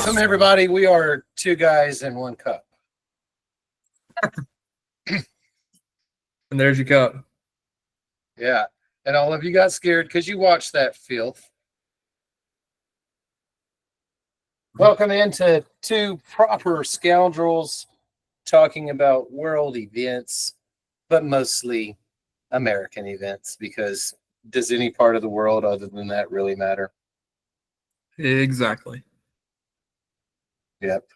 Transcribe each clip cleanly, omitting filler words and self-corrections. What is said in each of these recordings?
Welcome, everybody. We are two guys and one cup. And there's your cup. Yeah. And all of you got scared because you watched that filth. Welcome into two proper scoundrels talking about world events, but mostly American events, because does any part of the world other than that really matter? Exactly. Yep.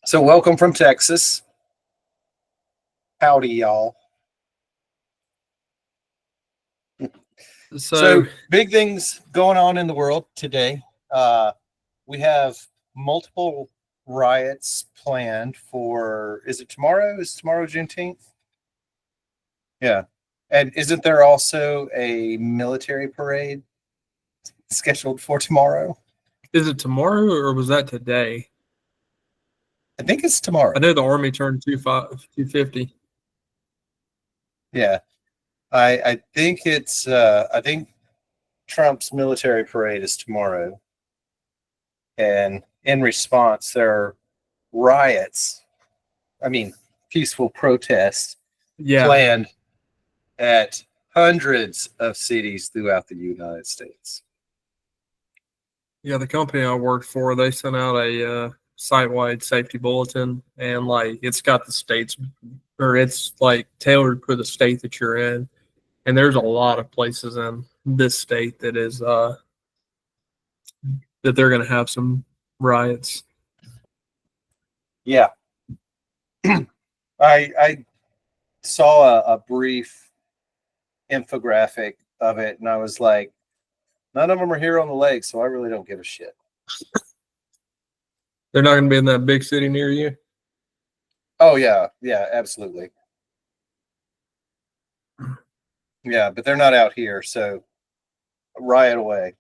So welcome from Texas. Howdy, y'all. So big things going on in the world today. We have multiple riots planned for, is it tomorrow? Is tomorrow Juneteenth? Yeah. And isn't there also a military parade scheduled for tomorrow? Is it tomorrow or was that today? I think it's tomorrow. I know the Army turned 250. Yeah. I think it's I think Trump's military parade is tomorrow. And in response, there are riots. I mean, peaceful protests planned at hundreds of cities throughout the United States. Yeah, the company I worked for, they sent out a site-wide safety bulletin, and like it's got the states, or it's like tailored for the state that you're in. And there's a lot of places in this state that is that they're going to have some riots. Yeah. I saw a brief infographic of it, and I was like, none of them are here on the lake, so I really don't give a shit. They're not going to be in that big city near you? Oh, yeah. Yeah, absolutely. Yeah, but they're not out here, so riot away.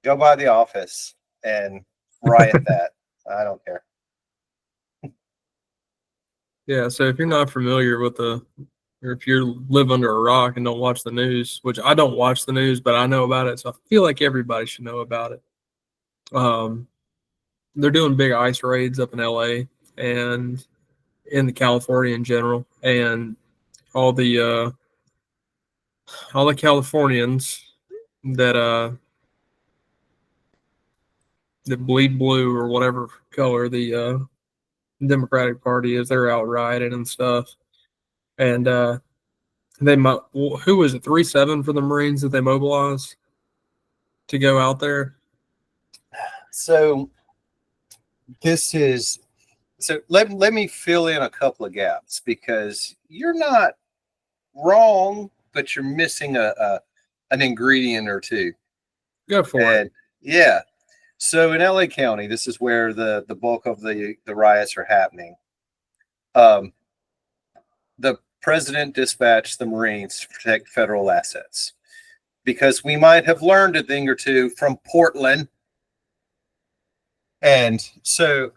Go by the office and riot that. I don't care. Yeah, so if you're not familiar with or if you live under a rock and don't watch the news, which I don't watch the news, but I know about it, so I feel like everybody should know about it. They're doing big ice raids up in LA and in the California in general, and all the Californians that that bleed blue or whatever color the Democratic Party is, they're out rioting and stuff. And who was it, 3-7 for the Marines that they mobilized to go out there? So let me fill in a couple of gaps, because you're not wrong, but you're missing an ingredient or two. Go for it. Yeah. So in LA County, this is where the bulk of the riots are happening. The president dispatched the Marines to protect federal assets, because we might have learned a thing or two from Portland. And so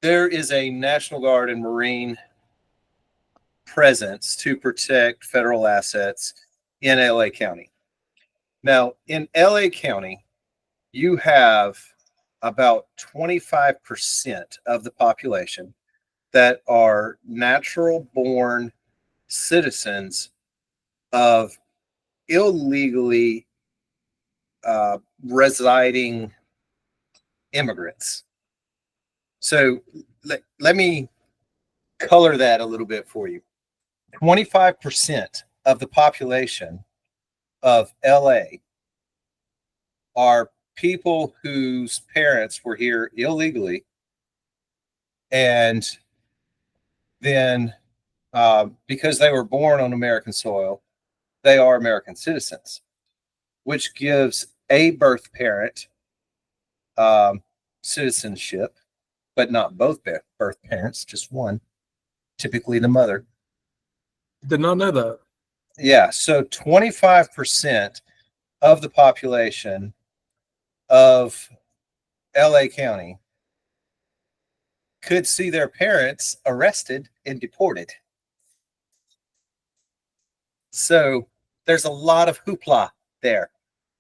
there is a National Guard and Marine presence to protect federal assets in LA County. Now, in LA County, you have about 25% of the population that are natural born citizens of illegally residing immigrants. So let me color that a little bit for you. 25% of the population of LA are people whose parents were here illegally, and then because they were born on American soil, they are American citizens, which gives a birth parent citizenship, but not both birth parents, just one, typically the mother. Did not know that. Yeah, so 25% of the population of LA County could see their parents arrested and deported. So there's a lot of hoopla there.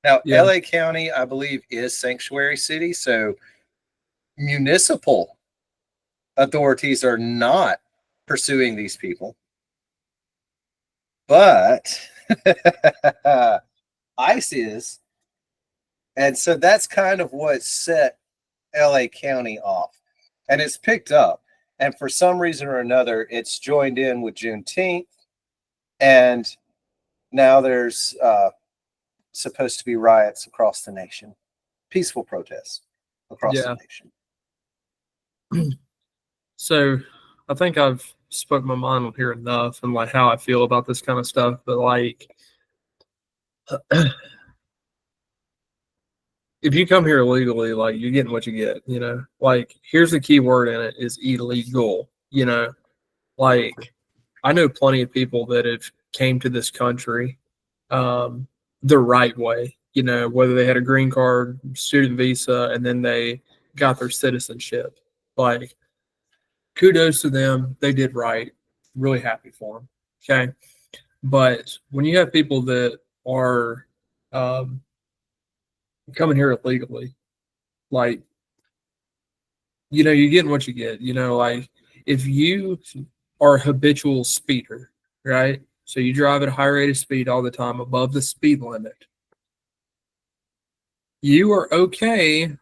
Now, Yeah. LA County, I believe, is sanctuary city, so municipal authorities are not pursuing these people. But ICE is. And so that's kind of what set LA County off. And it's picked up. And for some reason or another, it's joined in with Juneteenth. And now there's supposed to be riots across the nation, peaceful protests across the Yeah. nation. So I think I've spoke my mind on here enough and like how I feel about this kind of stuff. But like, if you come here illegally, like you're getting what you get, you know. Like here's the key word in it is illegal, you know. Like I know plenty of people that have came to this country the right way, you know, whether they had a green card, student visa, and then they got their citizenship. Like kudos to them, they did right. Really happy for them. Okay, but when you have people that are um, coming here illegally, like you know, you're getting what you get. You know, like if you are a habitual speeder, right? So you drive at a high rate of speed all the time above the speed limit. You are okay.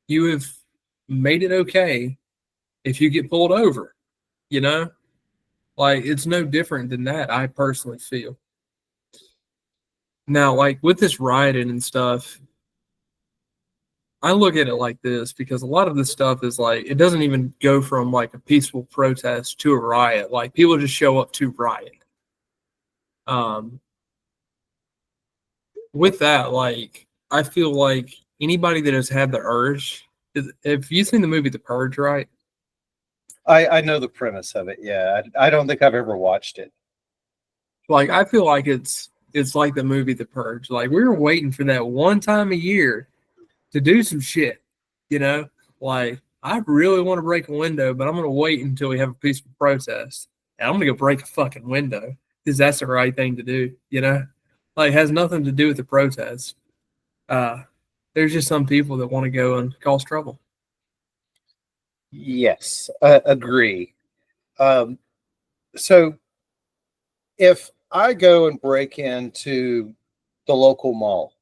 You have made it okay if you get pulled over, you know? Like it's no different than that, I personally feel. Now, like with this rioting and stuff, I look at it like this because a lot of this stuff is like it doesn't even go from like a peaceful protest to a riot. Like people just show up to riot. Um, with that, like I feel like anybody that has had the urge, if you've seen the movie The Purge, right? I know the premise of it. Yeah. I don't think I've ever watched it. Like I feel like it's like the movie The Purge. Like we were waiting for that one time a year to do some shit, you know? Like I really want to break a window, but I'm gonna wait until we have a peaceful protest. And I'm gonna go break a fucking window because that's the right thing to do, you know? Like it has nothing to do with the protest. There's just some people that want to go and cause trouble. Yes, agree. Um, so if I go and break into the local mall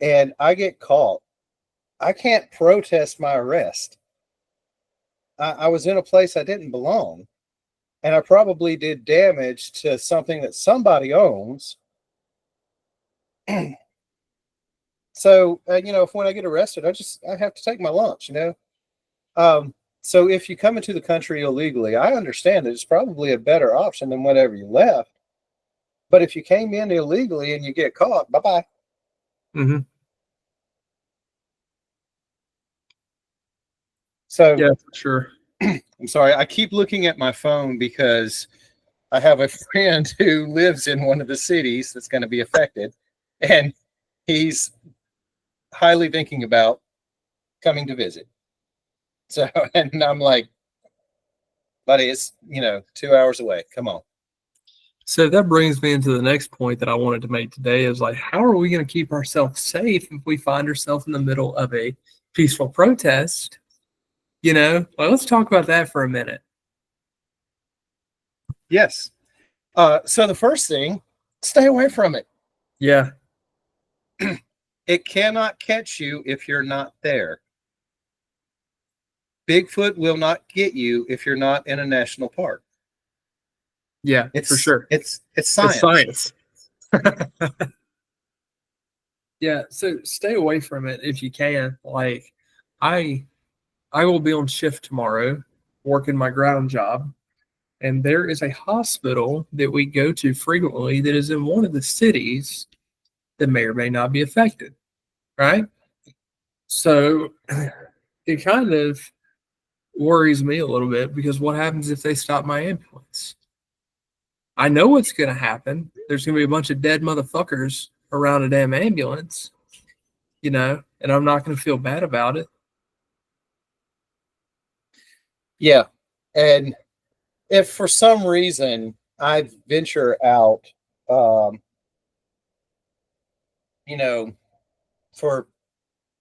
and I get caught, I can't protest my arrest. I was in a place I didn't belong, and I probably did damage to something that somebody owns. So, if when I get arrested, I have to take my lunch. So if you come into the country illegally, I understand that it's probably a better option than whatever you left. But if you came in illegally and you get caught, bye bye. Mm-hmm. So Yeah, for sure. I'm sorry, I keep looking at my phone because I have a friend who lives in one of the cities that's going to be affected, and he's highly thinking about coming to visit. So, and I'm like, buddy, it's 2 hours away. Come on. So that brings me into the next point that I wanted to make today is like, how are we going to keep ourselves safe if we find ourselves in the middle of a peaceful protest? You know, well, let's talk about that for a minute. Yes. So the first thing, stay away from it. Yeah. It cannot catch you if you're not there. Bigfoot will not get you if you're not in a national park. Yeah, for sure. It's science. It's science. Yeah, so stay away from it if you can. Like I I will be on shift tomorrow working my ground job, and there is a hospital that we go to frequently that is in one of the cities that may or may not be affected, right? So it kind of worries me a little bit because what happens if they stop my ambulance? I know what's going to happen. There's going to be a bunch of dead motherfuckers around a damn ambulance, you know, and I'm not going to feel bad about it. Yeah. And if for some reason I venture out, um, you know, for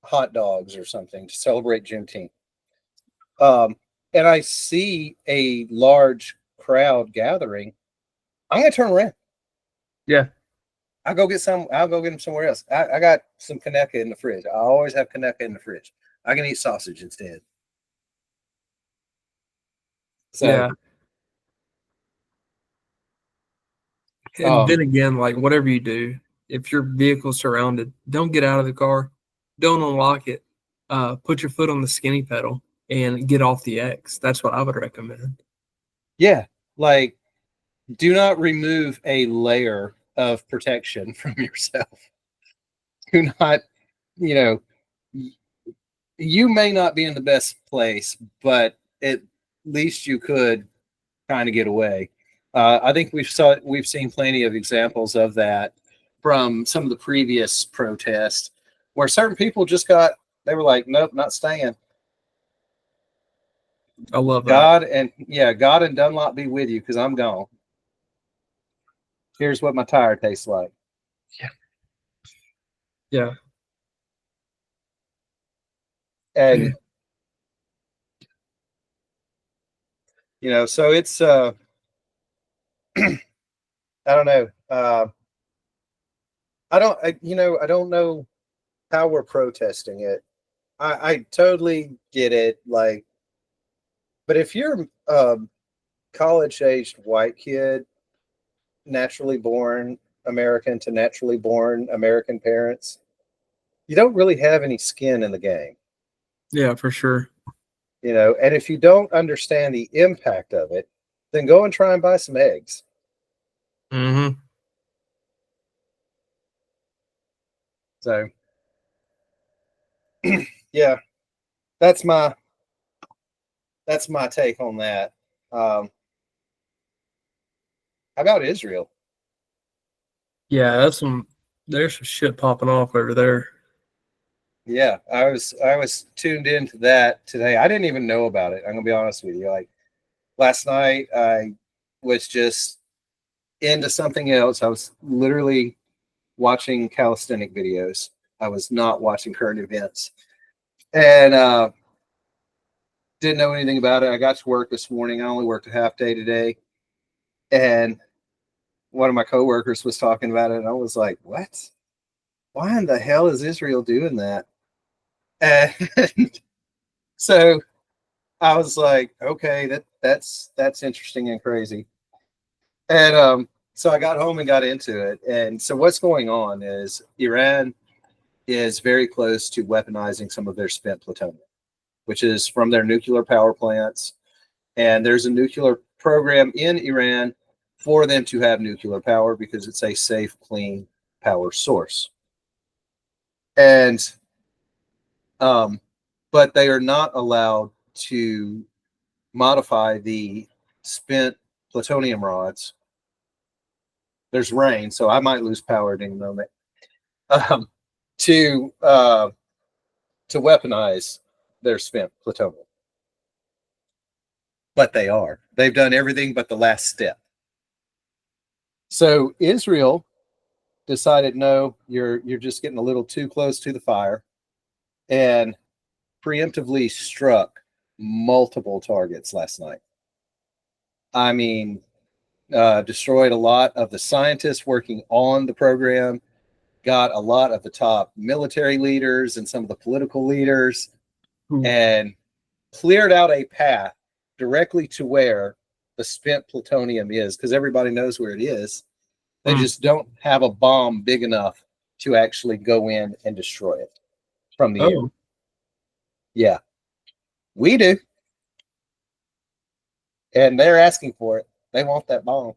hot dogs or something to celebrate Juneteenth. And I see a large crowd gathering, I'm gonna turn around. Yeah. I'll go get some. I'll go get them somewhere else. I got some Kaneka in the fridge. I always have Kaneka in the fridge. I can eat sausage instead. So, Yeah. And then um, again, like whatever you do, if your vehicle's surrounded, don't get out of the car, don't unlock it, put your foot on the skinny pedal and get off the X. That's what I would recommend. yeah, like do not remove a layer of protection from yourself. Do not, you know, you may not be in the best place, but at least you could kind of get away. I think we've seen plenty of examples of that from some of the previous protests, where certain people just they were like, nope, not staying. I love that. God and Dunlop be with you because I'm gone. Here's what my tire tastes like. Yeah. Yeah. And so it's I don't know. I don't know how we're protesting it. I totally get it. Like, but if you're college-aged white kid, naturally born American to naturally born American parents, you don't really have any skin in the game, Yeah, for sure. And if you don't understand the impact of it, then go and try and buy some eggs. Mm-hmm. So, yeah, that's my take on that. How about Israel? Yeah, there's some shit popping off over there. Yeah, I was tuned into that today. I didn't even know about it. I'm gonna be honest with you. Like last night, I was just into something else. I was literally watching calisthenic videos. I was not watching current events, and didn't know anything about it. I got to work this morning. I only worked a half day today, and one of my coworkers was talking about it, and I was like, "What? Why in the hell is Israel doing that?" And so I was like, "Okay, that's interesting and crazy." And so I got home and got into it. And so what's going on is Iran is very close to weaponizing some of their spent plutonium, which is from their nuclear power plants. And there's a nuclear program in Iran for them to have nuclear power because it's a safe, clean power source. And but they are not allowed to modify the spent plutonium rods. There's rain, so I might lose power at any moment. Um, to weaponize their spent plutonium, but they are. They've done everything but the last step. So Israel decided, no, you're just getting a little too close to the fire, and preemptively struck multiple targets last night. I mean, destroyed a lot of the scientists working on the program, got a lot of the top military leaders and some of the political leaders, and cleared out a path directly to where the spent plutonium is, because everybody knows where it is. They just don't have a bomb big enough to actually go in and destroy it from the air. Oh, Yeah, we do. And they're asking for it. They want that bomb.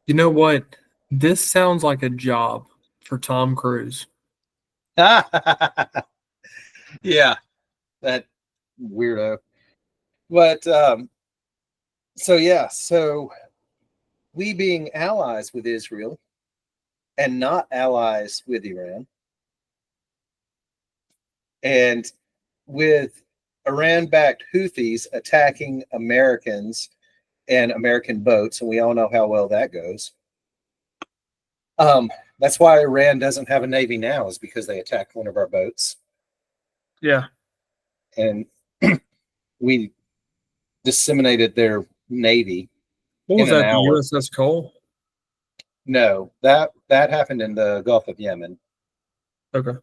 you know what? This sounds like a job for Tom Cruise. Yeah, that weirdo. But so we being allies with Israel and not allies with Iran, and with Iran-backed Houthis attacking Americans and American boats, and we all know how well that goes. That's why Iran doesn't have a navy now, is because they attacked one of our boats, Yeah. and we disseminated their navy What in was an that? The hour. USS Cole? No, that happened in the Gulf of Yemen. Okay.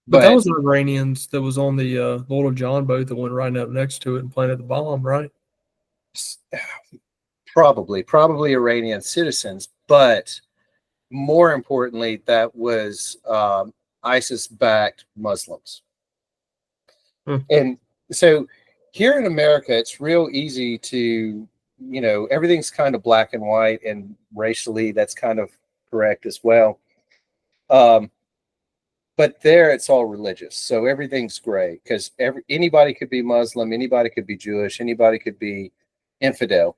But that But was the Iranians that was on the Little John boat that went right up next to it and planted the bomb, right? probably Iranian citizens, but more importantly, that was ISIS-backed Muslims. Hmm. And so here in America, it's real easy to, everything's kind of black and white, and racially, that's kind of correct as well. Um, but there, it's all religious, so everything's gray because anybody could be Muslim, anybody could be Jewish, anybody could be infidel,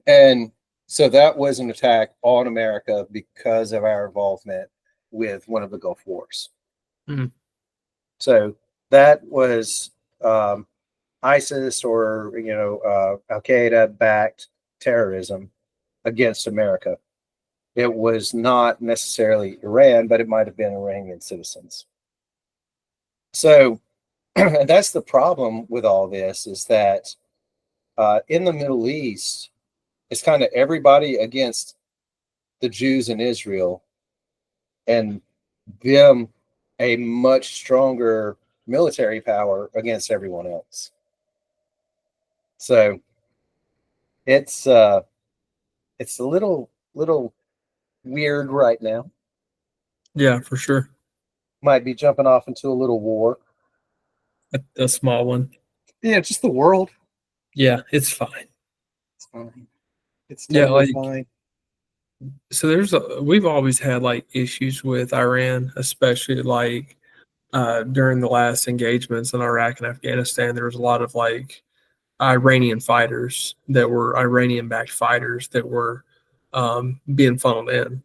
and so that was an attack on America because of our involvement with one of the Gulf Wars. Hmm. So that was ISIS or Al Qaeda backed terrorism against America. It was not necessarily Iran, but it might have been Iranian citizens. So that's the problem with all this, is that in the Middle East, it's kind of everybody against the Jews in Israel, and them a much stronger military power against everyone else. So it's a little weird right now. Yeah, for sure. Might be jumping off into a little war. A small one. Yeah, just the world. Yeah, it's fine. It's fine. It's Yeah, totally like fine. so we've always had like issues with Iran, especially like during the last engagements in Iraq and Afghanistan. There was a lot of like Iranian fighters that were Iranian backed fighters that were being funneled in,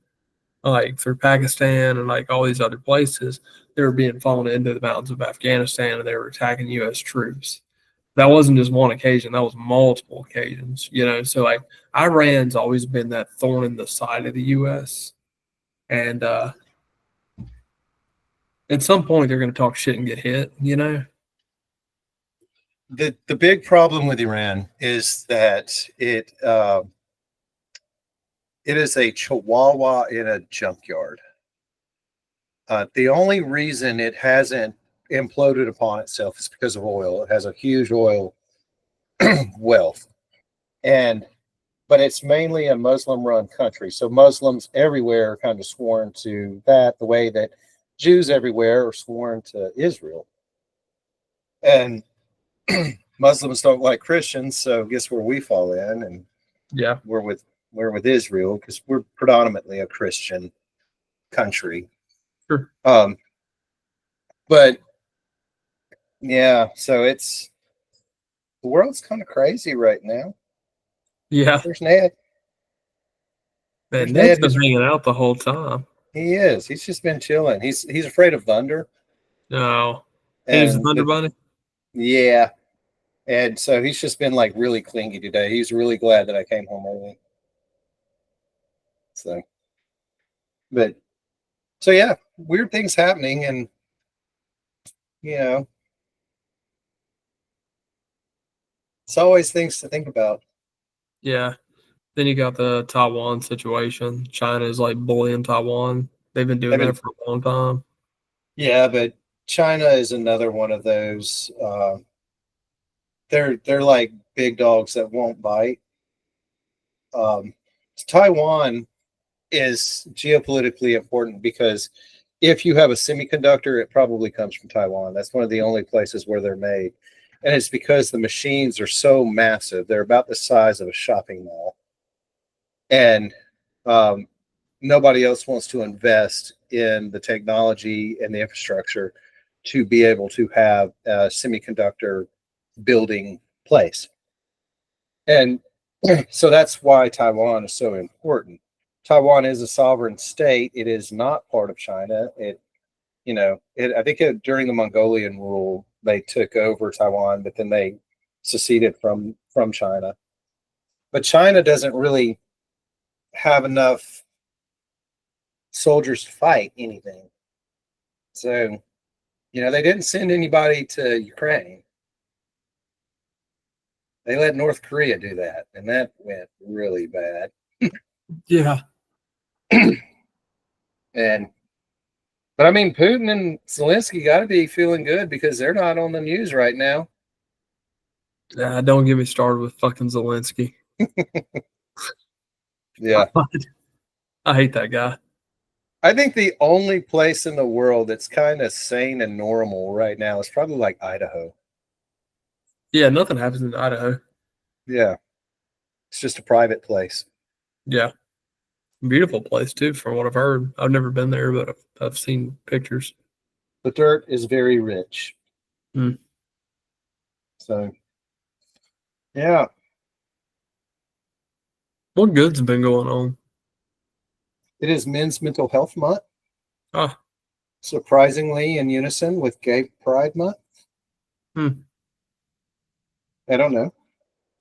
like through Pakistan and like all these other places. They were being funneled into the mountains of Afghanistan and they were attacking U.S. troops. That wasn't just one occasion, that was multiple occasions, you know. So like Iran's always been that thorn in the side of the US. And at some point they're gonna talk shit and get hit, you know? The big problem with Iran is that it is a chihuahua in a junkyard. The only reason it hasn't imploded upon itself is because of oil. It has a huge oil wealth, and but it's mainly a Muslim-run country. So Muslims everywhere are kind of sworn to that, the way that Jews everywhere are sworn to Israel. And Muslims don't like Christians, so guess where we fall in, and Yeah, we're with we're with Israel because we're predominantly a Christian country. sure. Um, but yeah, so the world's kind of crazy right now. Yeah. There's Ned. Man, There's Ned's Ned. been hanging out the whole time. He is. He's just been chilling. He's afraid of thunder, No. He was the and Thunder Bunny? yeah, and so he's just been like really clingy today. He's really glad that I came home early. So, but so yeah, weird things happening, and you know, it's always things to think about. Yeah. Then you got the Taiwan situation. China is like bullying Taiwan. They've been I doing mean, that for a long time. yeah, but China is another one of those. They're like big dogs that won't bite. Um, Taiwan is geopolitically important because if you have a semiconductor, it probably comes from Taiwan. That's one of the only places where they're made. And it's because the machines are so massive. They're about the size of a shopping mall. And um, nobody else wants to invest in the technology and the infrastructure to be able to have a semiconductor building place. And so that's why Taiwan is so important. Taiwan is a sovereign state. It is not part of China. I think during the Mongolian rule, they took over Taiwan, but then they seceded from China. But China doesn't really have enough soldiers to fight anything. So, they didn't send anybody to Ukraine. They let North Korea do that, and that went really bad. Yeah. But I mean, Putin and Zelensky got to be feeling good because they're not on the news right now. Don't get me started with fucking Zelensky. Yeah. I hate that guy. I think the only place in the world that's kind of sane and normal right now is probably like Idaho. Yeah, nothing happens in Idaho. Yeah. It's just a private place. Yeah. Beautiful place too, from what I've heard. I've never been there, but I've seen pictures. The dirt is very rich. Mm. So, yeah. What good's been going on? It is Men's Mental Health Month, Ah, surprisingly in unison with Gay Pride Month. hmm. I don't know.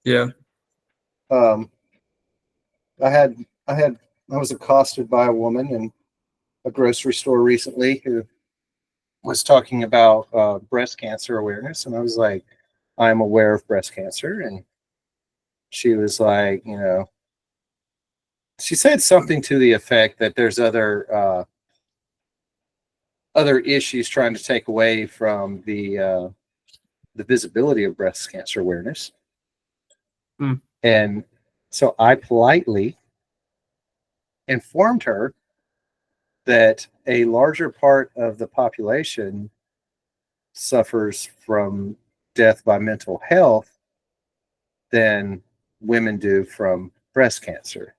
Yeah. Um, I was accosted by a woman in a grocery store recently who was talking about breast cancer awareness, and I was like, I'm aware of breast cancer, and she was like, she said something to the effect that there's other issues trying to take away from the visibility of breast cancer awareness. Hmm. And so I politely informed her that a larger part of the population suffers from death by mental health than women do from breast cancer.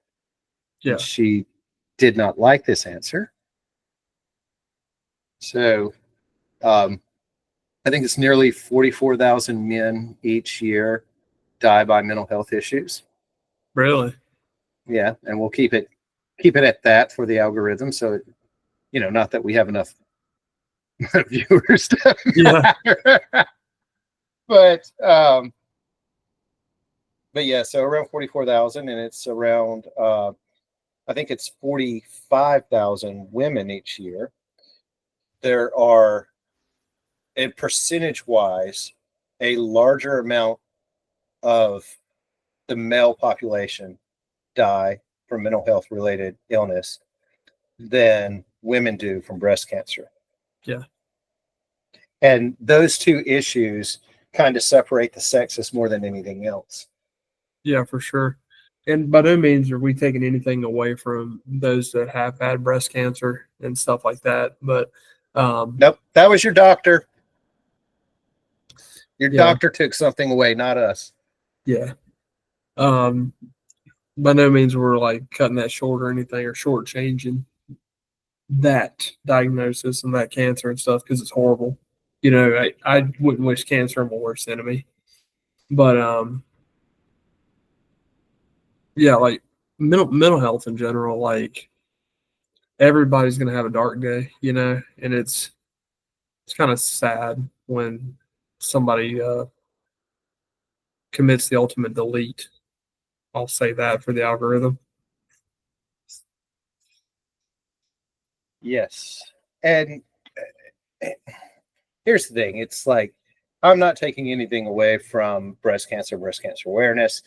And Yeah. she did not like this answer. So I think it's nearly 44,000 men each year die by mental health issues. Really? Yeah, and we'll keep it at that for the algorithm. So, not that we have enough viewers to Yeah. matter. But yeah, so around 44,000, and it's around I think it's 45,000 women each year. There are, and percentage wise, a larger amount of the male population die from mental health related illness than women do from breast cancer. Yeah. And those two issues kind of separate the sexes more than anything else. Yeah, for sure. And by no means are we taking anything away from those that have had breast cancer and stuff like that. But Nope, that was your doctor. Your yeah, doctor took something away, not us. yeah. Um, by no means we're like cutting that short or anything or shortchanging that diagnosis and that cancer and stuff because it's horrible. I wouldn't wish cancer on my worst enemy. But yeah, like mental health in general, like everybody's gonna have a dark day, and it's kind of sad when somebody commits the ultimate delete. I'll say that for the algorithm. Yes. And here's the thing, it's like, I'm not taking anything away from breast cancer awareness.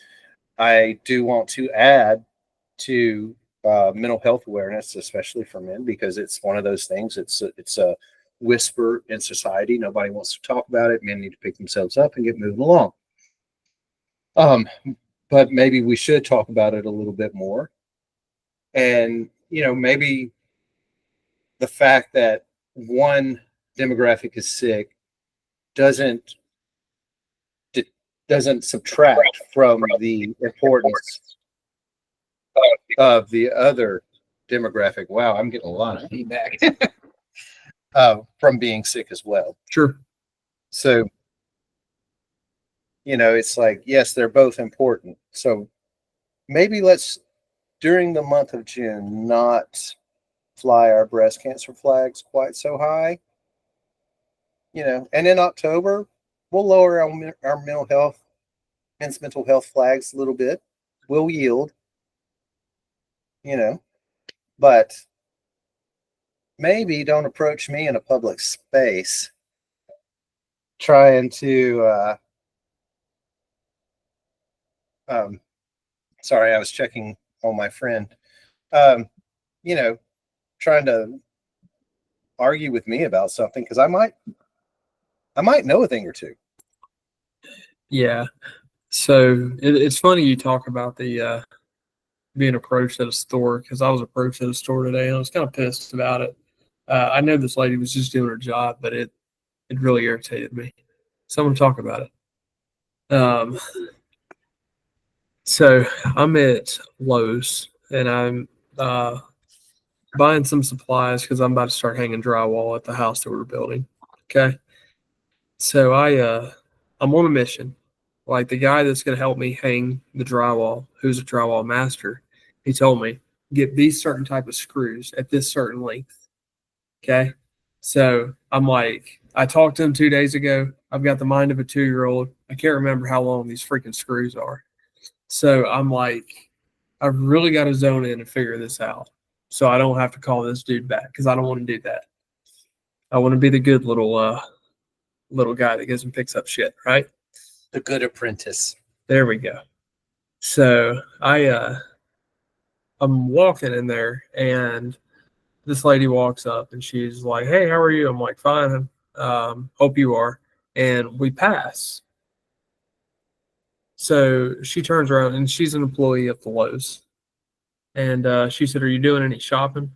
I do want to add to mental health awareness, especially for men, because it's one of those things. It's a whisper in society. Nobody wants to talk about it. Men need to pick themselves up and get moving along. But maybe we should talk about it a little bit more. And maybe the fact that one demographic is sick doesn't doesn't subtract from the importance of the other demographic. Wow, I'm getting a lot of feedback from being sick as well. Sure. So, it's like, yes, they're both important. So maybe let's, during the month of June, not fly our breast cancer flags quite so high, and in October, we'll lower our men's mental health flags a little bit. We'll yield, but maybe don't approach me in a public space trying to sorry, I was checking on my friend. Um, you know, trying to argue with me about something because I might know a thing or two. Yeah. So it's funny you talk about the being approached at a store because I was approached at a store today and I was kind of pissed about it. I know this lady was just doing her job, but it really irritated me. So I'm gonna talk about it. So I'm at Lowe's and I'm uh, buying some supplies because I'm about to start hanging drywall at the house that we're building. Okay. So I'm on a mission. Like the guy that's gonna help me hang the drywall, who's a drywall master, he told me get these certain type of screws at this certain length. Okay. So I'm like, I talked to him 2 days ago. I've got the mind of a 2-year-old. I can't remember how long these freaking screws are. So I'm like, I've really got to zone in and figure this out. So I don't have to call this dude back because I don't want to do that. I want to be the good little guy that goes and picks up shit, right? The good apprentice. There we go. So I'm walking in there and this lady walks up and she's like, "Hey, how are you?" I'm like, "Fine. Hope you are." And we pass. So she turns around and she's an employee of the Lowe's. And she said, "Are you doing any shopping?"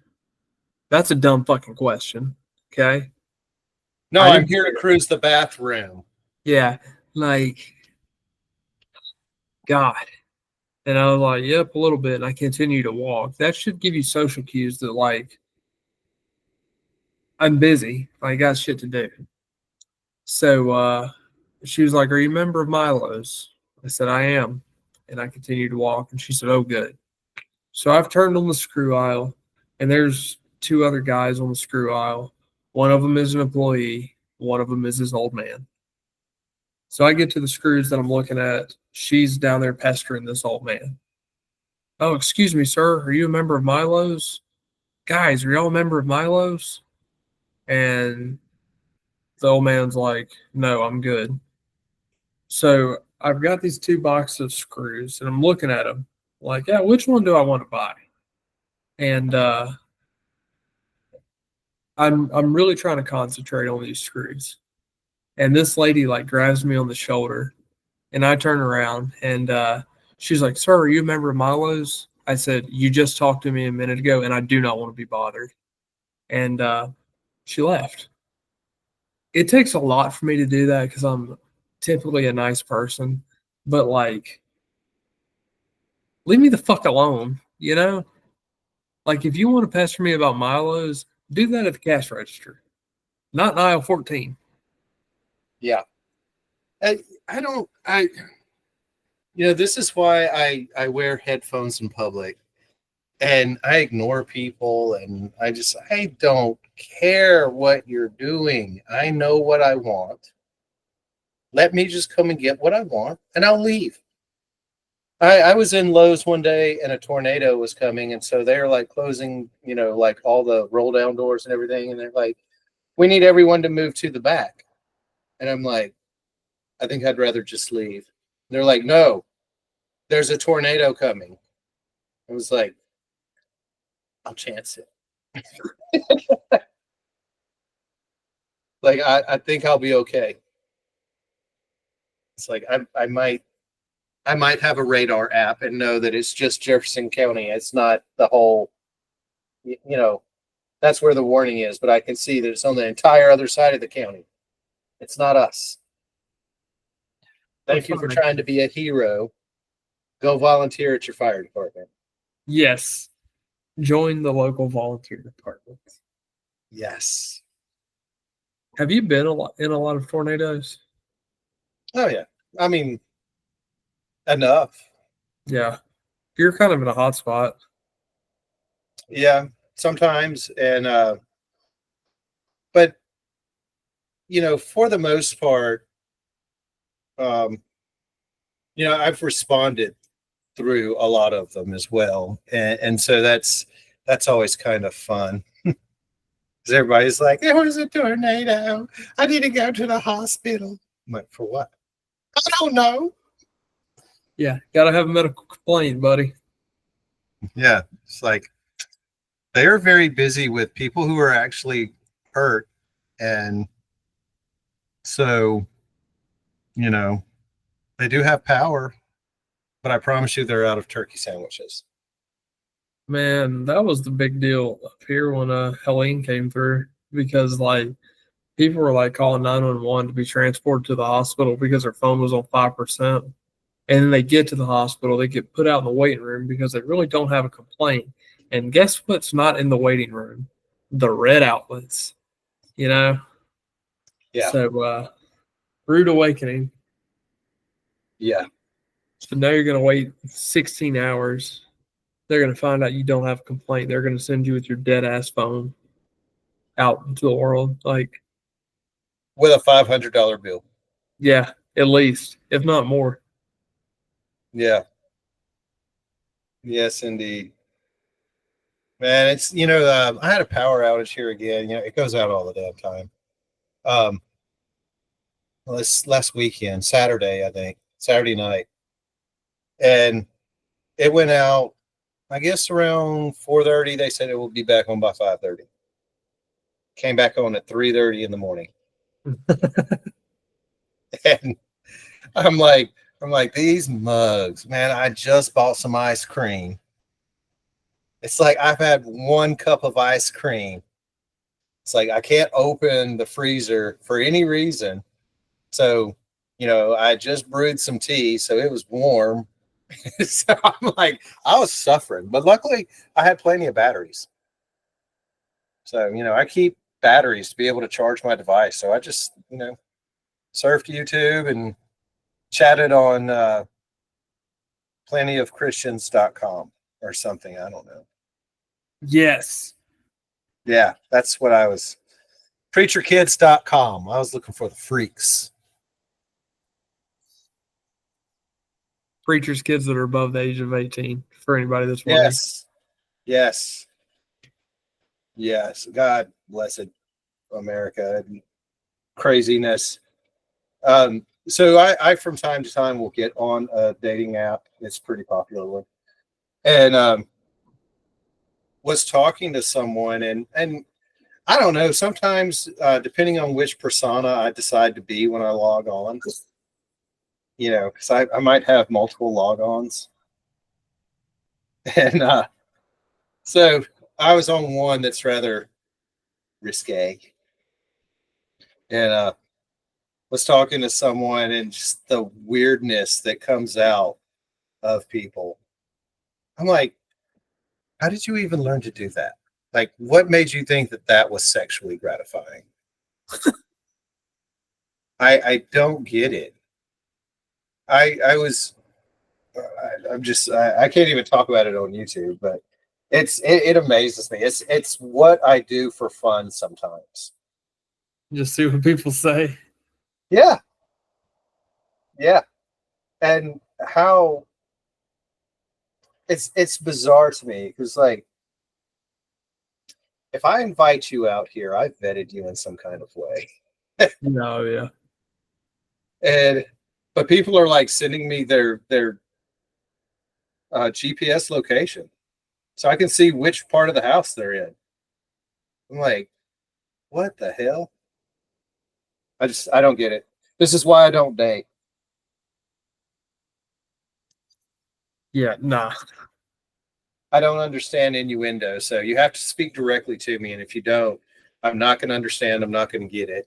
That's a dumb fucking question. Okay. No, I I'm didn't, here to cruise the bathroom. yeah, like, God. And I was like, "Yep, a little bit." And I continue to walk. That should give you social cues that, like, I'm busy. I got shit to do. So she was like, "Are you a member of Milo's?" I said, "I am." And I continued to walk. And she said, "Oh, good." So I've turned on the screw aisle, and there's two other guys on the screw aisle. One of them is an employee, one of them is his old man. So I get to the screws that I'm looking at. She's down there pestering this old man. "Oh, excuse me, sir. Are you a member of Milo's?" "Guys, are y'all a member of Milo's?" And the old man's like, "No, I'm good." So I've got these two boxes of screws and I'm looking at them like, yeah, which one do I want to buy? And I'm really trying to concentrate on these screws. And this lady like grabs me on the shoulder and I turn around and she's like, "Sir, are you a member of Milo's?" I said, "You just talked to me a minute ago and I do not want to be bothered." And she left. It takes a lot for me to do that because I'm typically a nice person, but like, leave me the fuck alone, you know? Like, if you want to pester me about Milo's, do that at the cash register, not in aisle 14. Yeah. I don't, this is why I wear headphones in public and I ignore people and I don't care what you're doing. I know what I want. Let me just come and get what I want and I'll leave. I was in Lowe's one day and a tornado was coming. And so they're like closing, like all the roll down doors and everything. And they're like, we need everyone to move to the back. And I'm like, I think I'd rather just leave. They're like, no, there's a tornado coming. I was like, I'll chance it. Like, I think I'll be okay. It's like, I might have a radar app and know that it's just Jefferson County. It's not the whole, that's where the warning is, but I can see that it's on the entire other side of the county. It's not us. Thank you for trying to be a hero. Go volunteer at your fire department. Yes. Join the local volunteer department. Yes. Have you been in a lot of tornadoes? Oh, yeah. I mean, enough. Yeah. You're kind of in a hot spot. Yeah, sometimes. And, but, for the most part, um, I've responded through a lot of them as well. And so that's always kind of fun. Because everybody's like, there was a tornado. I need to go to the hospital. I'm like, for what? I don't know. Yeah, gotta have a medical complaint, buddy. Yeah, it's like they are very busy with people who are actually hurt. And so, you know, they do have power, but I promise you they're out of turkey sandwiches. Man, that was the big deal up here when Helene came through because like people were like calling 911 to be transported to the hospital because their phone was on 5%. And then they get to the hospital, they get put out in the waiting room because they really don't have a complaint. And guess what's not in the waiting room? The red outlets, you know? Yeah. So, rude awakening. Yeah. So now you're going to wait 16 hours. They're going to find out you don't have a complaint. They're going to send you with your dead ass phone out into the world. Like, With a $500 bill. yeah, at least, if not more. Yeah. Yes, indeed. Man, it's, I had a power outage here again. It goes out all the damn time. Um, last weekend, Saturday, I think, Saturday night. And it went out, I guess around 4:30. They said it will be back on by 5:30. Came back on at 3:30 in the morning. And I'm like, these mugs, man, I just bought some ice cream. It's like I've had one cup of ice cream. It's like I can't open the freezer for any reason. So, I just brewed some tea, so it was warm. So I'm like, I was suffering, but luckily I had plenty of batteries. So, I keep batteries to be able to charge my device. So I just, surfed YouTube and chatted on plentyofchristians.com or something. I don't know. Yes. Yeah, that's what I was. Preacherkids.com. I was looking for the freaks. Preachers' kids that are above the age of 18 for anybody that's wondering. Yes. Yes. Yes. God blessed America and craziness. So I from time to time will get on a dating app. It's pretty popular one. And was talking to someone and I don't know, sometimes depending on which persona I decide to be when I log on, because I might have multiple logons. And so I was on one that's rather risque. And was talking to someone and just the weirdness that comes out of people. I'm like, how did you even learn to do that? Like, what made you think that that was sexually gratifying? I don't get it. I was I'm just I can't even talk about it on YouTube, but it amazes me. It's what I do for fun sometimes. Just see what people say. Yeah, yeah, and how it's bizarre to me because like if I invite you out here, I've vetted you in some kind of way, No, yeah. and but people are like sending me their GPS location so I can see which part of the house they're in. I'm like, what the hell? I don't get it. This is why I don't date. Yeah, nah. I don't understand innuendo. So you have to speak directly to me. And if you don't, I'm not going to understand. I'm not going to get it.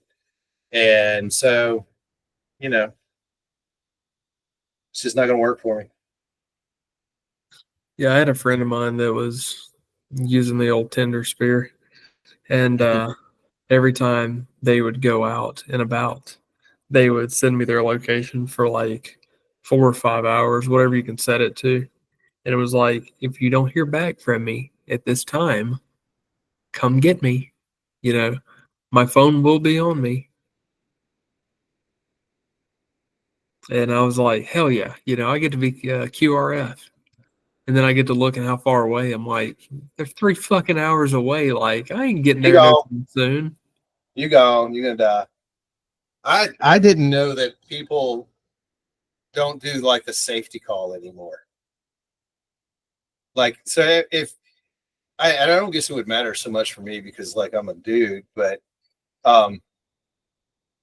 And so, it's just not going to work for me. Yeah, I had a friend of mine that was using the old Tinder spear. And every time they would go out and about, they would send me their location for like 4 or 5 hours, whatever you can set it to. And it was like, if you don't hear back from me at this time, come get me. You know, my phone will be on me. And I was like, hell yeah, I get to be QRF. And then I get to look at how far away. I'm like, they're 3 fucking hours away. Like, I ain't getting You there no go, time soon. you gone, you're gonna die. I didn't know that people don't do like the safety call anymore. Like, so if I don't guess it would matter so much for me because like I'm a dude, but um,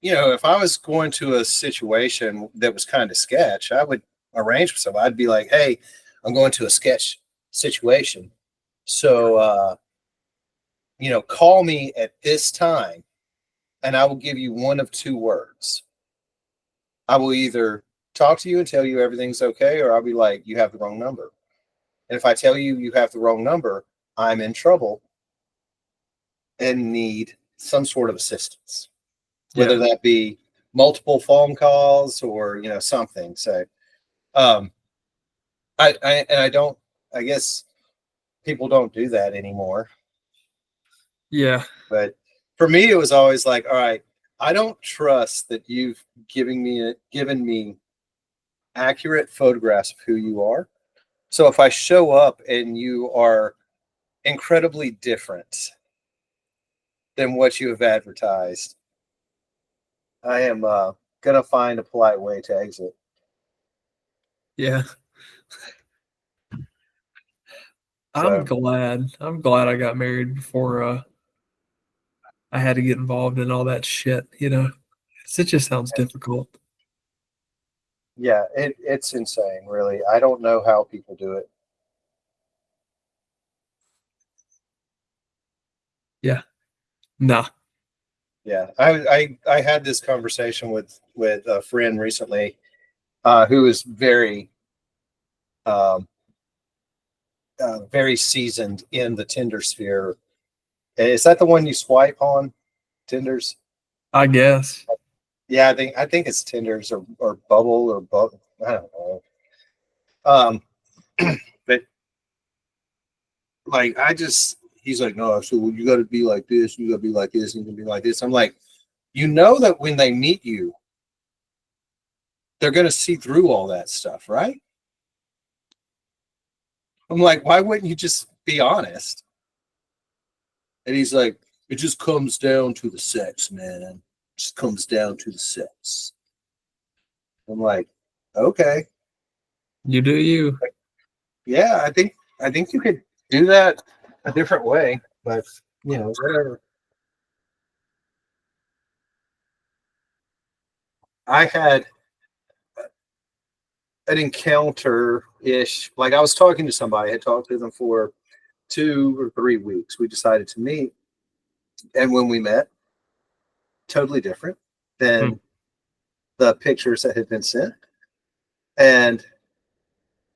if I was going to a situation that was kind of sketch, I would arrange for something. I'd be like, hey, I'm going to a sketch situation. So call me at this time and I will give you one of two words. I will either talk to you and tell you everything's okay, or I'll be like, you have the wrong number. And if I tell you you have the wrong number, I'm in trouble and need some sort of assistance, whether Yeah. that be multiple phone calls or something. So um I don't, I guess people don't do that anymore. Yeah. But for me it was always like, all right, I don't trust that you've given me accurate photographs of who you are. So if I show up and you are incredibly different than what you have advertised, I am gonna find a polite way to exit. Yeah. I'm So glad. I'm glad I got married before I had to get involved in all that shit, you know. It just sounds difficult. yeah, it's insane, really. I don't know how people do it. Yeah. Nah. Yeah, I had this conversation with a friend recently, who is um, very seasoned in the Tinder sphere. Is that the one you swipe on, Tinders? I guess. Yeah, I think it's Tinders or Bubble or Bubble. I don't know. Um, but like he's like, no, so you got to be like this, you got to be like this, and you can be like this. I'm like, that when they meet you, they're gonna see through all that stuff, right? I'm like, why wouldn't you just be honest? And he's like, it just comes down to the sex, man. It just comes down to the sex. I'm like, okay, You do you. yeah, I think you could do that a different way, but whatever. I had an encounter ish. Like I was talking to somebody, I had talked to them for 2 or 3 weeks. We decided to meet, and when we met, totally different Hmm. than the pictures that had been sent. And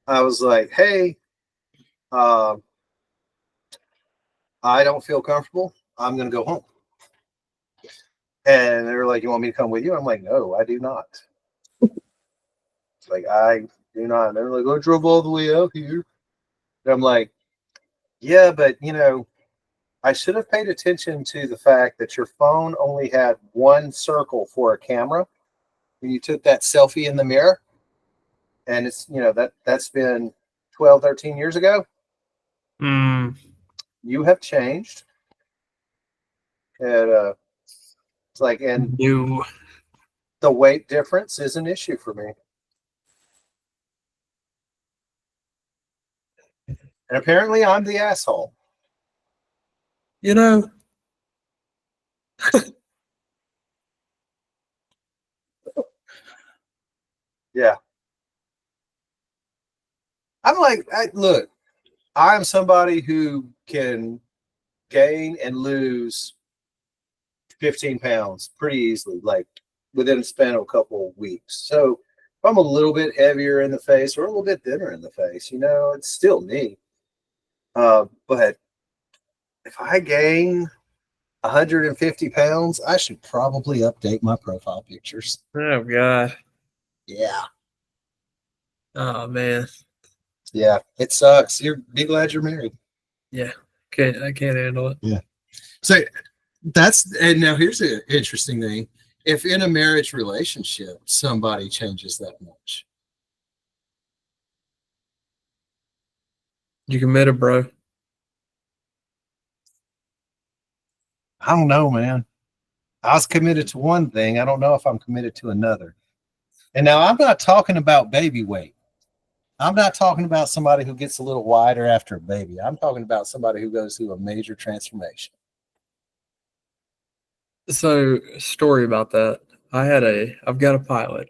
I was like, hey, uh, I don't feel comfortable. I'm going to go home. And they were like, you want me to come with you? I'm like, no, I do not. It's like, I do not. And they're like, I drove all the way out here. And I'm like, yeah, but I should have paid attention to the fact that your phone only had one circle for a camera when you took that selfie in the mirror. And it's, that's been 12, 13 years ago. Mm. You have changed. And it's like, and You. the weight difference is an issue for me. And apparently I'm the asshole. You know, Yeah. I'm like, look, I'm somebody who can gain and lose 15 pounds pretty easily, like within a span of a couple of weeks. So if I'm a little bit heavier in the face or a little bit thinner in the face, it's still me. But if I gain 150 pounds, I should probably update my profile pictures. oh God. Yeah. Oh man. Yeah. It sucks. Be glad you're married. Yeah. I can't handle it. Yeah. So and now here's the interesting thing. If in a marriage relationship, somebody changes that much, You committed, bro. I don't know, man. I was committed to one thing. I don't know if I'm committed to another. And now I'm not talking about baby weight. I'm not talking about somebody who gets a little wider after a baby. I'm talking about somebody who goes through a major transformation. So, story about that. I've got a pilot.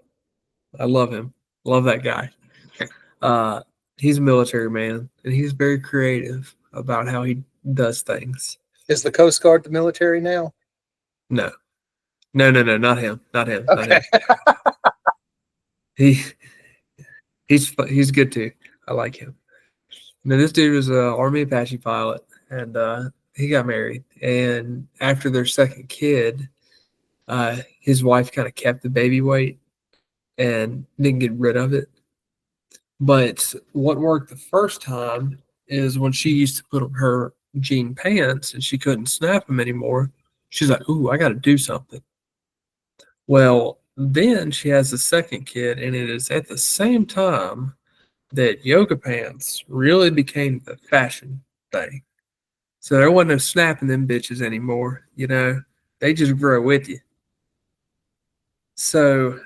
I love him. Love that guy. Uh, he's a military man, and he's very creative about how he does things. Is the Coast Guard the military now? No, no, not him, not him, not Okay. him. He he's good too. I like him. Now, this dude was a Army Apache pilot, and he got married. And after their second kid, his wife kind of kept the baby weight and didn't get rid of it. But what worked the first time is when she used to put on her jean pants and she couldn't snap them anymore. She's like, "Ooh, I got to do something." Well, then she has the second kid, and it is at the same time that yoga pants really became the fashion thing. So there wasn't no snapping them bitches anymore. They just grow with you. So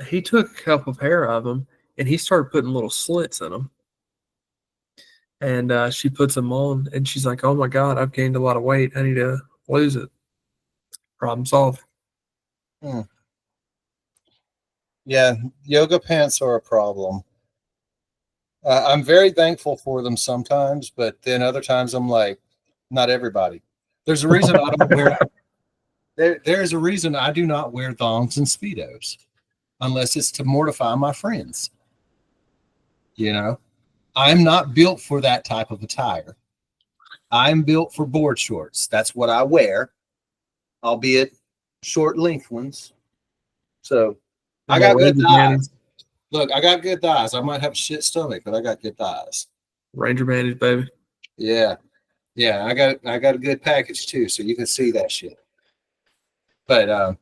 he took a couple pair of them and he started putting little slits in them. And she puts them on and she's like, "Oh my God, I've gained a lot of weight. I need to lose it." Problem solved. Hmm. Yeah, yoga pants are a problem. I'm very thankful for them sometimes, but then other times I'm like, not everybody. There's a reason I don't wear. There's a reason I do not wear thongs and speedos, unless it's to mortify my friends. You know, I'm not built for that type of attire. I'm built for board shorts. That's what I wear, albeit short length ones. So I got good Ranger thighs. Manny's, Look, I got good thighs. I might have a shit stomach, but I got good thighs. Ranger Manny's, baby. Yeah. Yeah, I got a good package too, so you can see that shit. But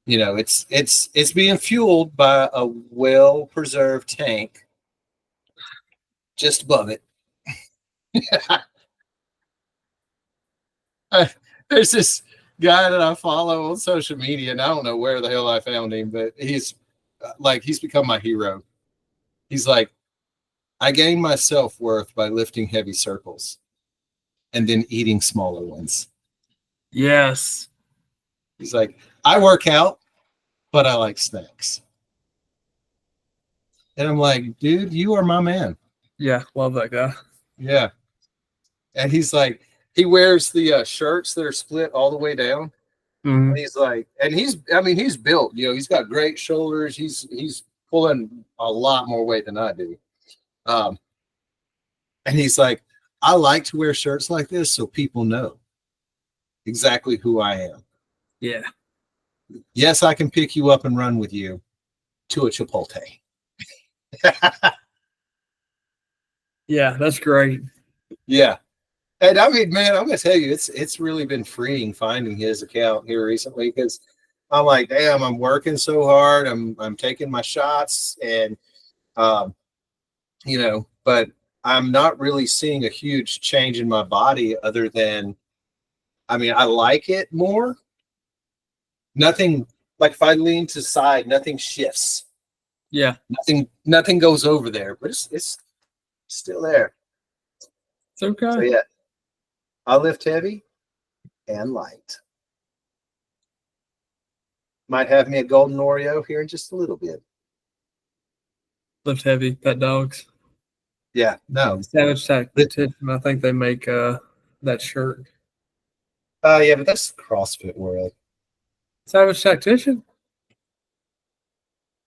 it's being fueled by a well preserved tank just above it. There's this guy that I follow on social media, and I don't know where the hell I found him, but he's become my hero. He's like, I gain my self worth by lifting heavy circles and then eating smaller ones. Yes. He's like, I work out, but I like snacks. And I'm like, dude, you are my man. Yeah, love that guy. Yeah. And he's like, he wears the shirts that are split all the way down. Mhm. And he's like, I mean, he's built, he's got great shoulders. He's pulling a lot more weight than I do. Um, and he's like, I like to wear shirts like this so people know exactly who I am. Yeah. Yes, I can pick you up and run with you to a Chipotle. Yeah, that's great. Yeah. And I mean, man, I'm gonna tell you, it's really been freeing finding his account here recently because I'm like, damn, I'm working so hard. I'm taking my shots, and um, but I'm not really seeing a huge change in my body other than, I mean, I like it more. Nothing, like if I lean to the side, nothing shifts. Yeah, Nothing goes over there, but it's still there. it's okay. So yeah, I lift heavy and light. Might have me a golden Oreo here in just a little bit. Lift heavy, pet dogs. Yeah, no. Savage Tactics. I think they make that shirt. Yeah, but that's CrossFit world. Savage Tactician?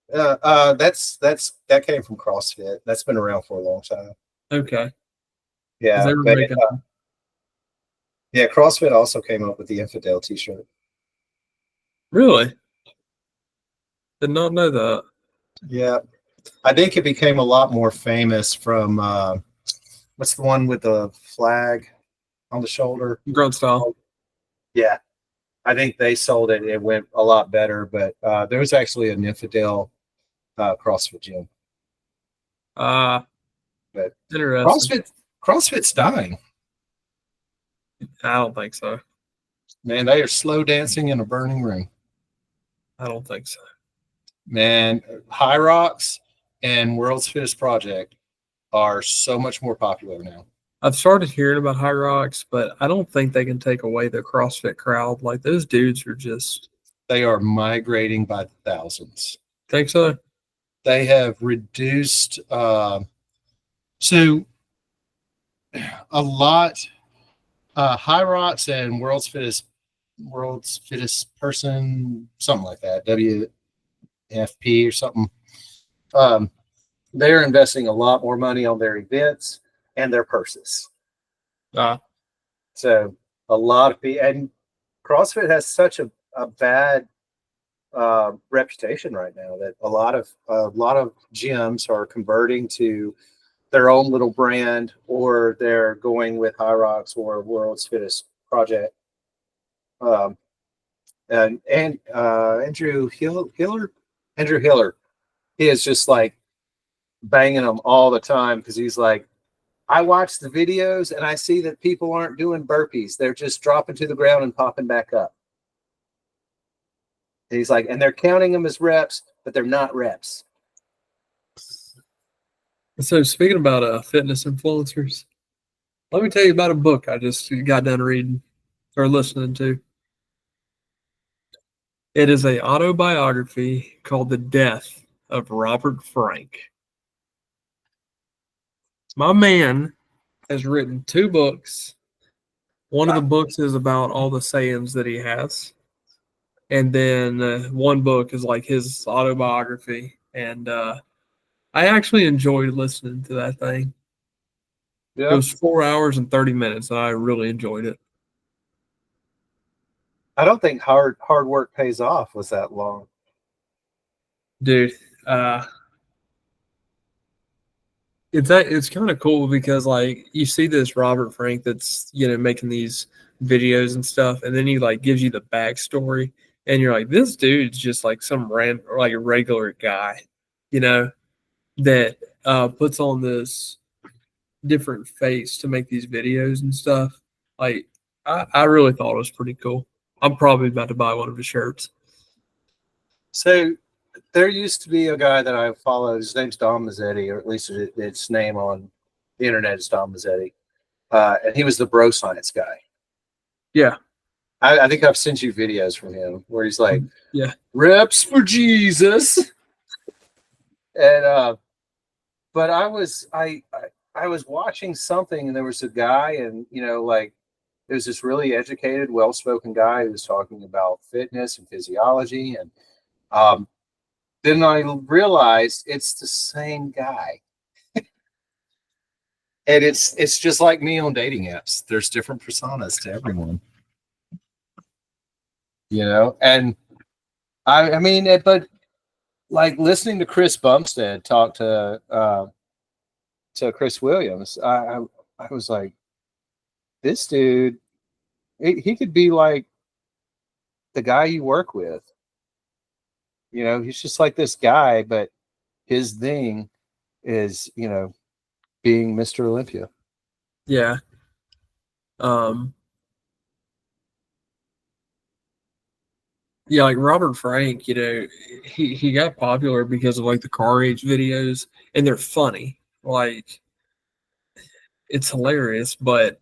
That came from CrossFit. That's been around for a long time. Okay. Yeah, They were but making yeah, CrossFit also came up with the Infidel T-shirt. Really? Did not know that. Yeah, I think it became a lot more famous from what's the one with the flag on the shoulder? Grunt style. Yeah, I think they sold it. It went a lot better, but there was actually an Infidel CrossFit gym. Uh But interesting. CrossFit's dying. I don't think so. Man, they are slow dancing in a burning room. I don't think so. Man, High Rocks and World's Fittest Project are so much more popular now. I've started hearing about High Rocks, but I don't think they can take away the CrossFit crowd. Like those dudes are just. They are migrating by the thousands. Think so? They have reduced. So a lot. High Rocks and World's Fittest Person, something like that. WFP or something. They're investing a lot more money on their events and their purses. So a lot of people, and CrossFit has such a bad reputation right now that a lot of gyms are converting to their own little brand, or they're going with High Rocks or World's Fittest Project. And Andrew Hiller, he is just like banging them all the time because he's like, I watch the videos and I see that people aren't doing burpees. They're just dropping to the ground and popping back up. And he's like, and they're counting them as reps, but they're not reps. So speaking about fitness influencers, let me tell you about a book I just got done reading or listening to. It is an autobiography called The Death of Robert Frank. My man has written 2 books. One of the books is about all the sayings that he has. And then one book is like his autobiography. And I actually enjoyed listening to that thing. Yeah. It was 4 hours and 30 minutes, and I really enjoyed it. I don't think hard work pays off was that long. Dude, it's kind of cool because like you see this Robert Frank that's making these videos and stuff, and then he like gives you the backstory, and you're like, this dude's just like some random or like a regular guy, that puts on this different face to make these videos and stuff. Like I really thought it was pretty cool. I'm probably about to buy one of his shirts. So there used to be a guy that I followed. His name's Don Mazzetti, or at least its name on the internet is Don Mazzetti. And he was the bro science guy. Yeah. I think I've sent you videos from him where he's like, yeah, reps for Jesus. And but I was watching something, and there was a guy, and like it was this really educated, well-spoken guy who was talking about fitness and physiology, and then I realized it's the same guy. And it's just like me on dating apps. There's different personas to everyone. And I mean, but like listening to Chris Bumstead talk to Chris Williams, I was like, this dude, he could be like the guy you work with. He's just like this guy, but his thing is, being Mr. Olympia. Yeah. Yeah, like Robert Frank, he got popular because of like the car age videos, and they're funny. Like it's hilarious, but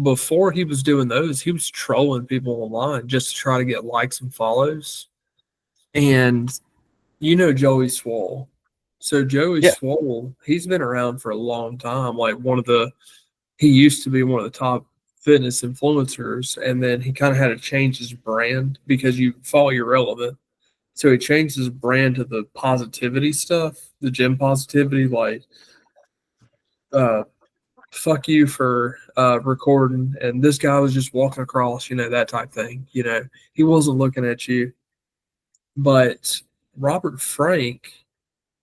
before he was doing those, he was trolling people online just to try to get likes and follows. And Joey Swole. So Joey Swole, he's been around for a long time. Like he used to be one of the top fitness influencers, and then he kind of had to change his brand because you follow your relevant. So he changed his brand to the positivity stuff, the gym positivity, like fuck you for recording, and this guy was just walking across, that type thing. He wasn't looking at you. But Robert Frank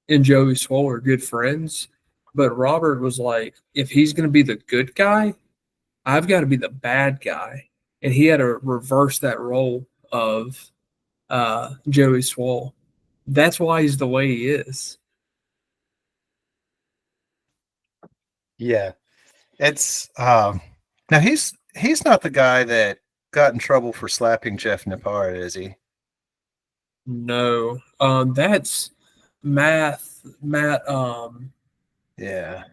and Joey Swole are good friends. But Robert was like, if he's going to be the good guy, I've got to be the bad guy. And he had to reverse that role of Joey Swole. That's why he's the way he is. Yeah. It's now he's not the guy that got in trouble for slapping Jeff Nippard, is he? No, that's Matt. Yeah.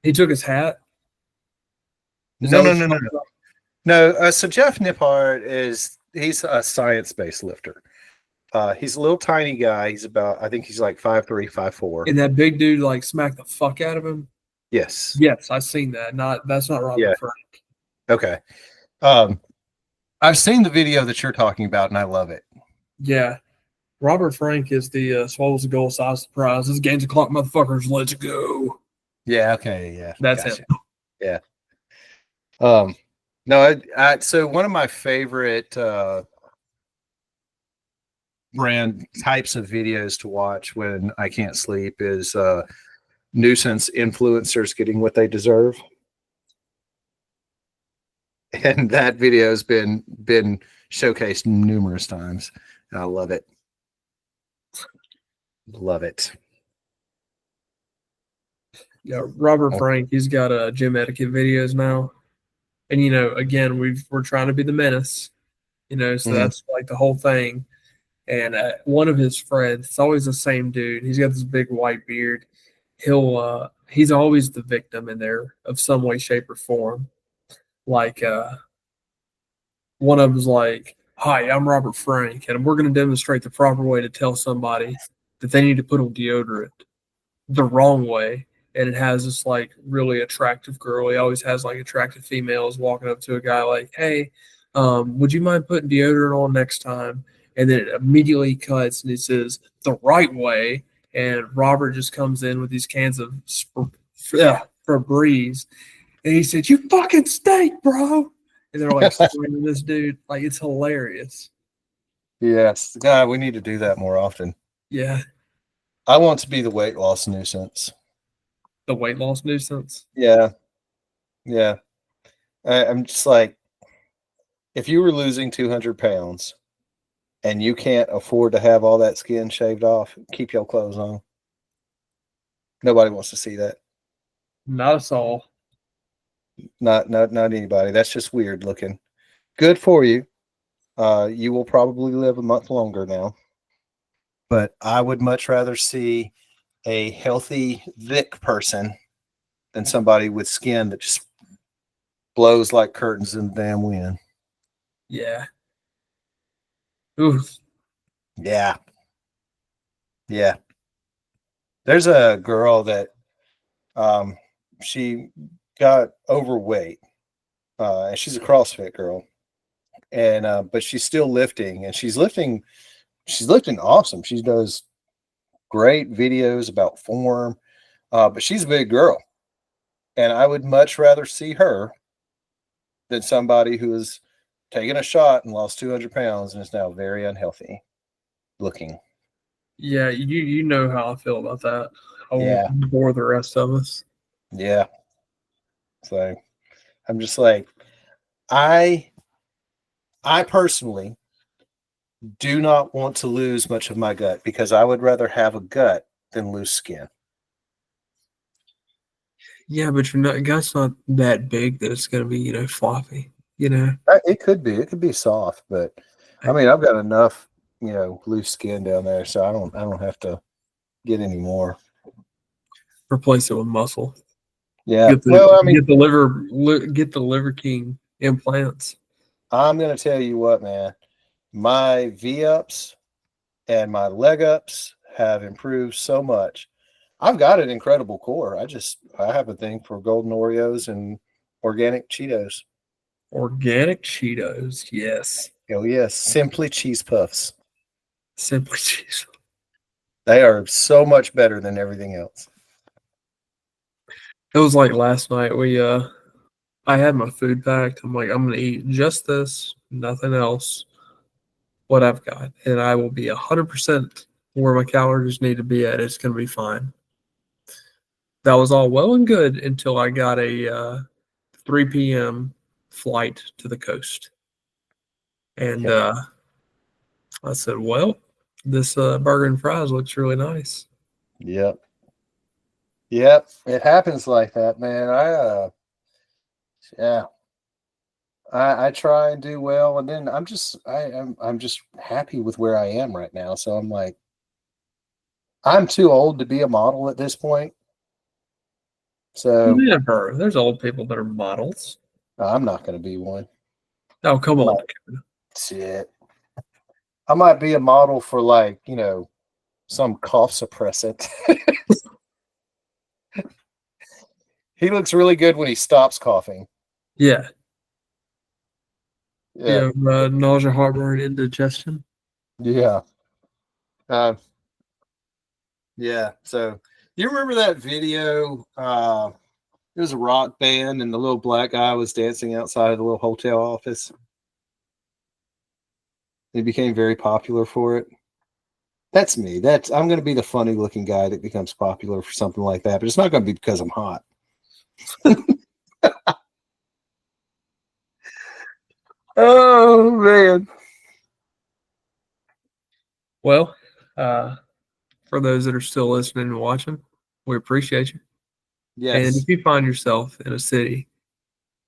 He took his hat. Is No, that no, what no, you're no, talking no. about? No, so Jeff Nippard he's a science-based lifter. He's a little tiny guy. He's about, I think he's like 5'3", 5'4". And that big dude like smacked the fuck out of him. Yes. Yes, I've seen that. Not that's not Yeah. Robert Frank. Okay. Um, I've seen the video that you're talking about, and I love it. Yeah, Robert Frank is the swallows the goal size surprise. This game's a clock, motherfuckers. Let's go. Yeah. Okay. Yeah. That's Gotcha. him. Yeah. Um, no, so one of my favorite brand types of videos to watch when I can't sleep is nuisance influencers getting what they deserve. And that video has been showcased numerous times. And I love it. Love it. Yeah, Robert Frank. He's got gym etiquette videos now, and again, we're trying to be the menace. So Mhm. that's like the whole thing. And one of his friends, it's always the same dude. He's got this big white beard. He's always the victim in there of some way, shape, or form. Like one of them's like, "Hi, I'm Robert Frank, and we're going to demonstrate the proper way to tell somebody that they need to put on deodorant the wrong way." And it has this like really attractive girl. He always has like attractive females walking up to a guy like, "Hey, would you mind putting deodorant on next time?" And then it immediately cuts and he says the right way. And Robert just comes in with these cans of Febreze, and he said, "You fucking stink, bro." And they're like screaming this dude. Like it's hilarious. Yes. God, we need to do that more often. Yeah, I want to be the weight loss nuisance. the weight loss nuisance. Yeah. Yeah. I'm just like, if you were losing 200 pounds and you can't afford to have all that skin shaved off, keep your clothes on. Nobody wants to see that. Not us all. Not anybody. That's just weird looking. Good for you. You will probably live a month longer now. But I would much rather see a healthy, thick person than somebody with skin that just blows like curtains in the damn wind. Yeah. Ooh. Yeah. Yeah. There's a girl that she got overweight. And she's a CrossFit girl. And but she's still lifting, and she's lifting awesome. She does great videos about form. But she's a big girl. And I would much rather see her than somebody who is taken a shot and lost 200 pounds and is now very unhealthy looking. Yeah, you know how I feel about that. I Yeah. won't bore the rest of us. Yeah. So I'm just like, I I personally do not want to lose much of my gut because I would rather have a gut than lose skin. Yeah, but gut's not that big that it's gonna be, floppy. You know, It could be soft, but I mean, I've got enough, loose skin down there, so I don't have to get any more. replace it with muscle. Yeah. Get the Well, I mean, get the Liver King implants. I'm going to tell you what, man, my V ups and my leg ups have improved so much. I've got an incredible core. I have a thing for golden Oreos and organic Cheetos. Organic Cheetos, yes. Oh yes, simply cheese puffs. Simply cheese. They are so much better than everything else. It was like last night. I had my food packed. I'm like, I'm gonna eat just this, nothing else. What I've got, and I will be 100% where my calories need to be at. It's gonna be fine. That was all well and good until I got a 3 p.m. flight to the coast, and Okay. I said, "Well, this burger and fries looks really nice." Yep. Yep. It happens like that, man. Yeah. I try and do well, and then I'm just happy with where I am right now. So I'm like, I'm too old to be a model at this point. So Never. There's old people that are models. I'm not going to be one. Oh, come I on. might, shit. I might be a model for like, some cough suppressant. He looks really good when he stops coughing. Yeah. You Yeah. have nausea, heartburn, indigestion. Yeah. Uh, yeah. So you remember that video? It was a rock band, and the little black guy was dancing outside of the little hotel office. He became very popular for it. That's me. I'm going to be the funny looking guy that becomes popular for something like that, but it's not going to be because I'm hot. Oh man. Well, for those that are still listening and watching, we appreciate you. And if Yes. you find yourself in a city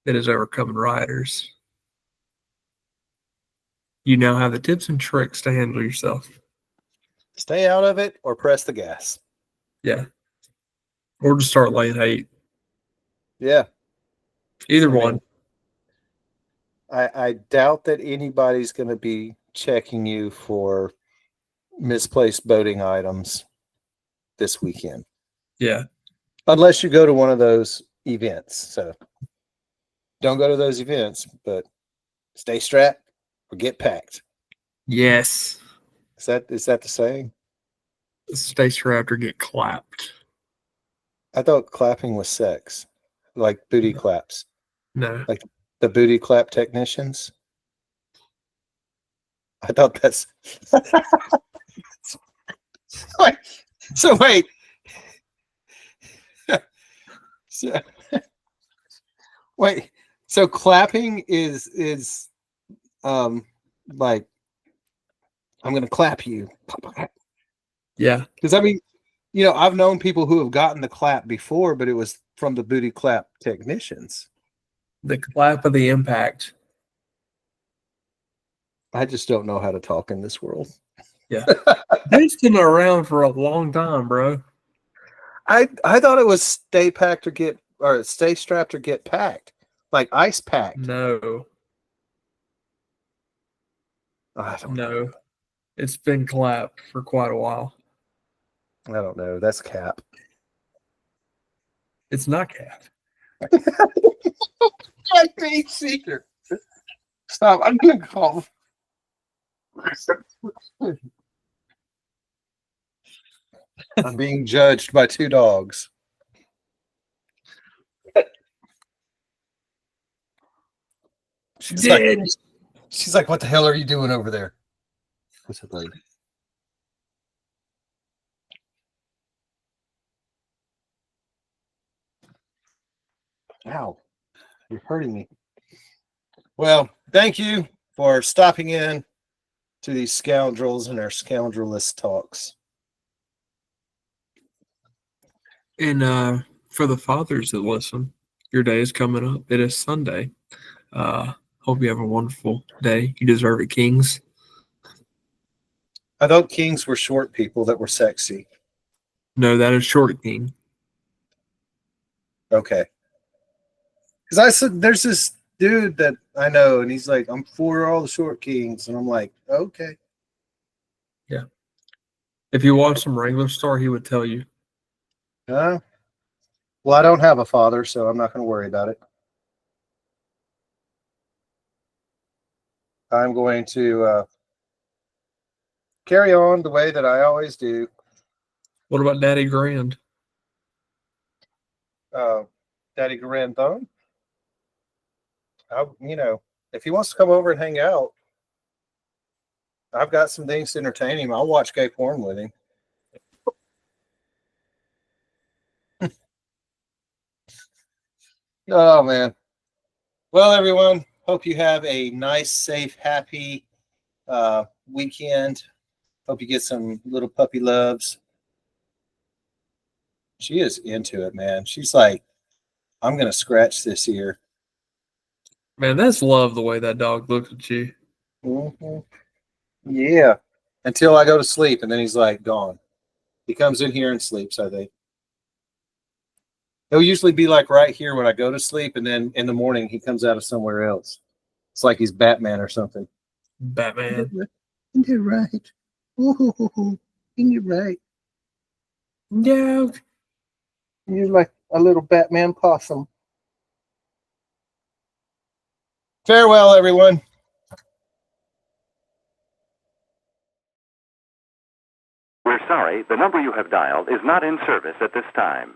that is overcoming rioters, you now have the tips and tricks to handle yourself. Stay out of it or press the gas. Yeah. Or just start laying hate. Yeah. Either I one. mean, I doubt that anybody's going to be checking you for misplaced boating items this weekend, Yeah. unless you go to one of those events. So don't go to those events, but stay strapped or get packed. Yes. Is that the saying? Stay strapped or get clapped. I thought clapping was sex, like booty claps, No. like the booty clap technicians. I thought that's wait, so wait. So, wait. So clapping is like I'm gonna clap you. Yeah. Because I mean, I've known people who have gotten the clap before, but it was from the booty clap technicians. The clap of the impact. I just don't know how to talk in this world. Yeah. They've been around for a long time, bro. I thought it was stay packed or stay strapped or get packed, like ice packed. No. I don't know. No. It's been clapped for quite a while. I don't know. That's cap. It's not cap. I being secret. Stop. I'm gonna call. I'm being judged by two dogs. She's like, she's like, what the hell are you doing over there? What's up, buddy? Ow, you're hurting me. Well, thank you for stopping in to these scoundrels and our scoundrelless talks. And for the fathers that listen, your day is coming up. It is Sunday. Hope you have a wonderful day. You deserve it, Kings. I thought kings were short people that were sexy. No, that is Short King. Okay. Because I said there's this dude that I know, and he's like, I'm for all the short kings. And I'm like, okay. Yeah. If you watch some Wrangler Star, he would tell you. Well, I don't have a father, so I'm not going to worry about it. I'm going to carry on the way that I always do. What about Daddy Grand? Daddy Grandthone. If he wants to come over and hang out, I've got some things to entertain him. I'll watch gay porn with him. Oh man. Well, everyone, hope you have a nice, safe, happy weekend. Hope you get some little puppy loves. She is into it, man. She's like, I'm gonna scratch this ear. Man, that's love the way that dog looks at you. Mhm. Yeah. Until I go to sleep, and then he's like gone. He comes in here and sleeps, I think. He'll usually be like right here when I go to sleep, and then in the morning he comes out of somewhere else. It's like he's Batman or something. Batman. Isn't it right? Ooh, isn't it right? Yeah. You're like a little Batman possum. Farewell, everyone. We're sorry, the number you have dialed is not in service at this time.